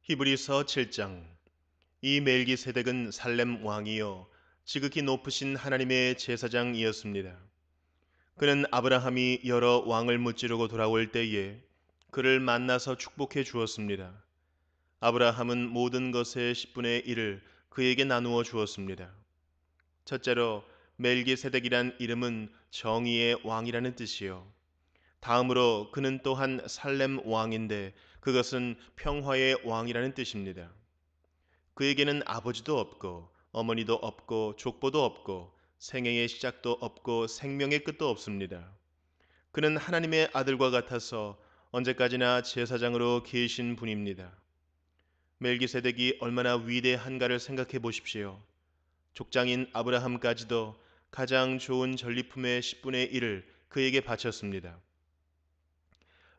히브리서 7장. 이 멜기세덱은 살렘 왕이요 지극히 높으신 하나님의 제사장이었습니다. 그는 아브라함이 여러 왕을 무찌르고 돌아올 때에 그를 만나서 축복해 주었습니다. 아브라함은 모든 것의 10분의 1을 그에게 나누어 주었습니다. 첫째로 멜기세덱이란 이름은 정의의 왕이라는 뜻이요. 다음으로 그는 또한 살렘 왕인데 그것은 평화의 왕이라는 뜻입니다. 그에게는 아버지도 없고 어머니도 없고 족보도 없고 생애의 시작도 없고 생명의 끝도 없습니다. 그는 하나님의 아들과 같아서 언제까지나 제사장으로 계신 분입니다. 멜기세덱이 얼마나 위대한가를 생각해 보십시오. 족장인 아브라함까지도 가장 좋은 전리품의 10분의 1을 그에게 바쳤습니다.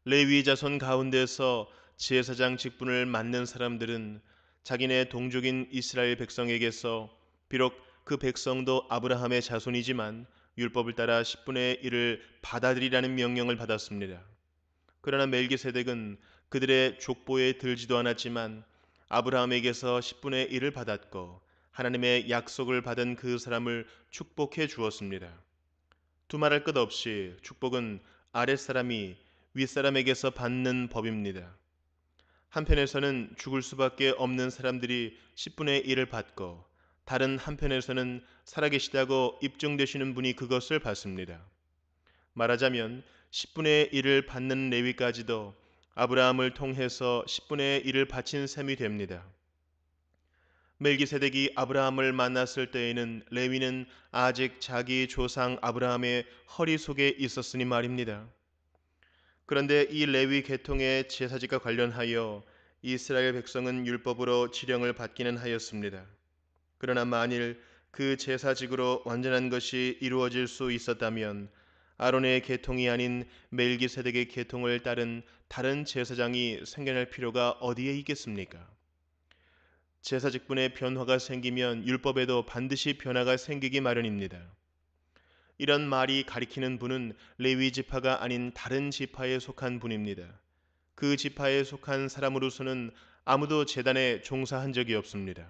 레위 자손 가운데서 제사장 직분을 맡는 사람들은 자기네 동족인 이스라엘 백성에게서 비록 그 백성도 아브라함의 자손이지만 율법을 따라 10분의 1을 받아들이라는 명령을 받았습니다. 그러나 멜기세덱은 그들의 족보에 들지도 않았지만 아브라함에게서 10분의 1을 받았고 하나님의 약속을 받은 그 사람을 축복해 주었습니다. 두말할 것 없이 축복은 아랫사람이 윗사람에게서 받는 법입니다. 한편에서는 죽을 수밖에 없는 사람들이 10분의 1을 받고 다른 한편에서는 살아계시다고 입증되시는 분이 그것을 받습니다. 말하자면 10분의 1을 받는 레위까지도 아브라함을 통해서 10분의 1을 바친 셈이 됩니다. 멜기세덱이 아브라함을 만났을 때에는 레위는 아직 자기 조상 아브라함의 허리 속에 있었으니 말입니다. 그런데 이 레위 계통의 제사직과 관련하여 이스라엘 백성은 율법으로 지령을 받기는 하였습니다. 그러나 만일 그 제사직으로 완전한 것이 이루어질 수 있었다면 아론의 계통이 아닌 멜기세덱의 계통을 따른 다른 제사장이 생겨날 필요가 어디에 있겠습니까? 제사직분의 변화가 생기면 율법에도 반드시 변화가 생기기 마련입니다. 이런 말이 가리키는 분은 레위 지파가 아닌 다른 지파에 속한 분입니다. 그 지파에 속한 사람으로서는 아무도 제단에 종사한 적이 없습니다.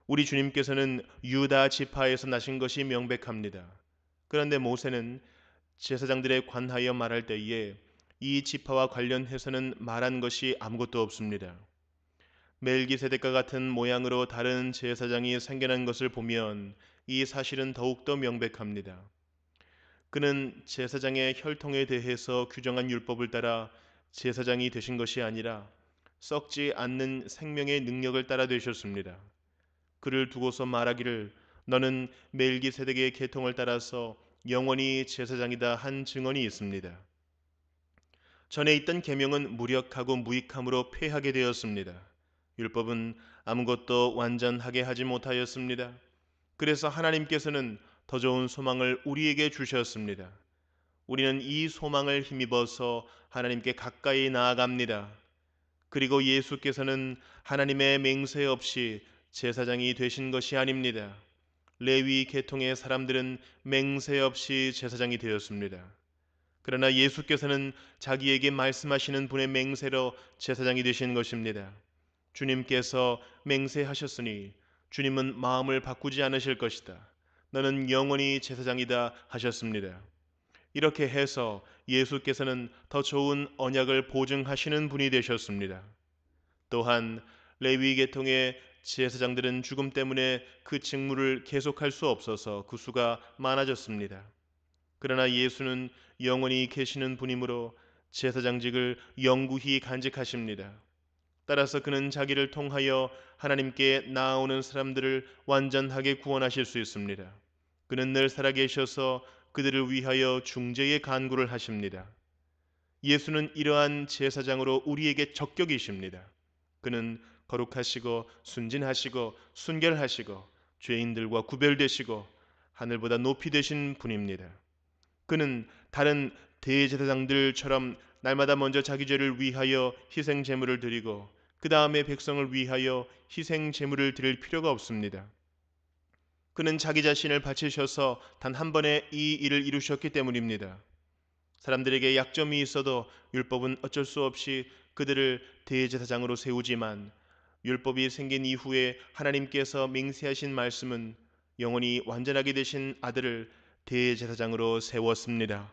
우리 주님께서는 유다 지파에서 나신 것이 명백합니다. 그런데 모세는 제사장들에 관하여 말할 때에 이 지파와 관련해서는 말한 것이 아무것도 없습니다. 멜기세덱과 같은 모양으로 다른 제사장이 생겨난 것을 보면 이 사실은 더욱더 명백합니다. 그는 제사장의 혈통에 대해서 규정한 율법을 따라 제사장이 되신 것이 아니라 썩지 않는 생명의 능력을 따라 되셨습니다. 그를 두고서 말하기를 너는 멜기세덱의 계통을 따라서 영원히 제사장이다 한 증언이 있습니다. 전에 있던 계명은 무력하고 무익함으로 폐하게 되었습니다. 율법은 아무것도 완전하게 하지 못하였습니다. 그래서 하나님께서는 더 좋은 소망을 우리에게 주셨습니다. 우리는 이 소망을 힘입어서 하나님께 가까이 나아갑니다. 그리고 예수께서는 하나님의 맹세 없이 제사장이 되신 것이 아닙니다. 레위 계통의 사람들은 맹세 없이 제사장이 되었습니다. 그러나 예수께서는 자기에게 말씀하시는 분의 맹세로 제사장이 되신 것입니다. 주님께서 맹세하셨으니 주님은 마음을 바꾸지 않으실 것이다. 너는 영원히 제사장이다 하셨습니다. 이렇게 해서 예수께서는 더 좋은 언약을 보증하시는 분이 되셨습니다. 또한 레위 계통의 제사장들은 죽음 때문에 그 직무를 계속할 수 없어서 그 수가 많아졌습니다. 그러나 예수는 영원히 계시는 분이므로 제사장직을 영구히 간직하십니다. 따라서 그는 자기를 통하여 하나님께 나아오는 사람들을 완전하게 구원하실 수 있습니다. 그는 늘 살아계셔서 그들을 위하여 중재의 간구를 하십니다. 예수는 이러한 제사장으로 우리에게 적격이십니다. 그는 거룩하시고 순진하시고 순결하시고 죄인들과 구별되시고 하늘보다 높이 되신 분입니다. 그는 다른 대제사장들처럼 날마다 먼저 자기 죄를 위하여 희생 제물을 드리고 그 다음에 백성을 위하여 희생 제물을 드릴 필요가 없습니다. 그는 자기 자신을 바치셔서 단 한 번에 이 일을 이루셨기 때문입니다. 사람들에게 약점이 있어도 율법은 어쩔 수 없이 그들을 대제사장으로 세우지만 율법이 생긴 이후에 하나님께서 맹세하신 말씀은 영원히 완전하게 되신 아들을 대제사장으로 세웠습니다.